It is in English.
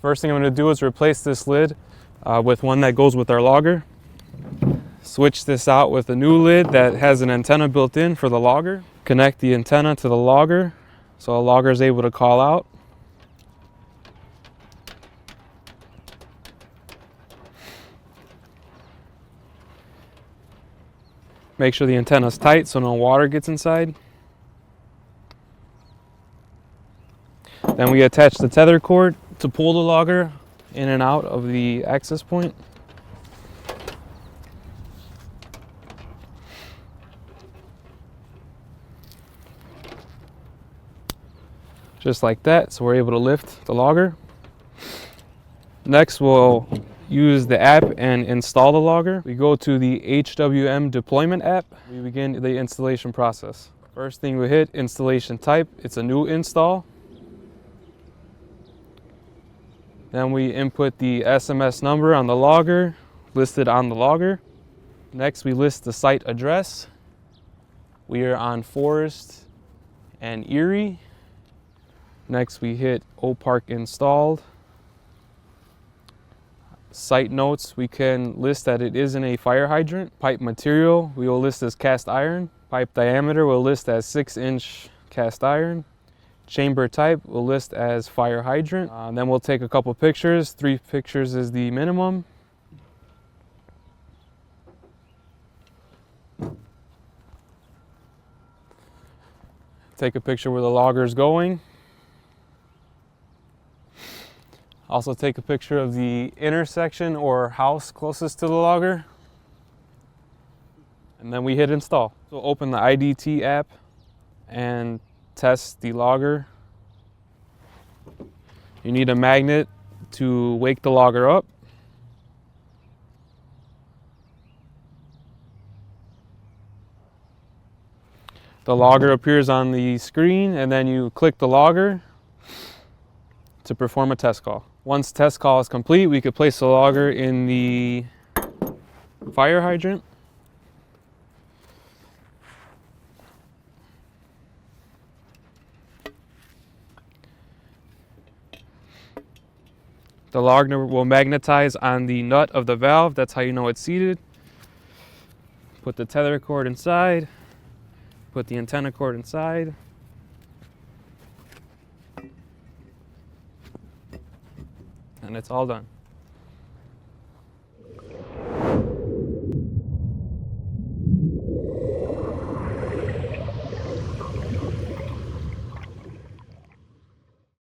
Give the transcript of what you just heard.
First thing I'm going to do is replace this lid with one that goes with our logger. Switch this out with a new lid that has an antenna built in for the logger. Connect the antenna to the logger so a logger is able to call out. Make sure the antenna is tight so no water gets inside. Then we attach the tether cord to pull the logger in and out of the access point. Just like that, so we're able to lift the logger. Next, we'll use the app and install the logger. We go to the HWM deployment app. We begin the installation process. First thing we hit, installation type. It's a new install. Then we input the SMS number on the logger, listed on the logger. Next, we list the site address. We are on Forest and Erie. Next, we hit OPark installed. Site notes, we can list that it is in a fire hydrant. Pipe material, we will list as cast iron. Pipe diameter, we'll list as 6-inch cast iron. Chamber type, we'll list as fire hydrant. Then we'll take a couple pictures. 3 pictures is the minimum. Take a picture where the logger is going. Also take a picture of the intersection or house closest to the logger. And then we hit install. So open the IDT app and test the logger. You need a magnet to wake the logger up. The logger appears on the screen and then you click the logger to perform a test call. Once test call is complete, we could place the logger in the fire hydrant. The logger will magnetize on the nut of the valve. That's how you know it's seated. Put the tether cord inside. Put the antenna cord inside. And it's all done.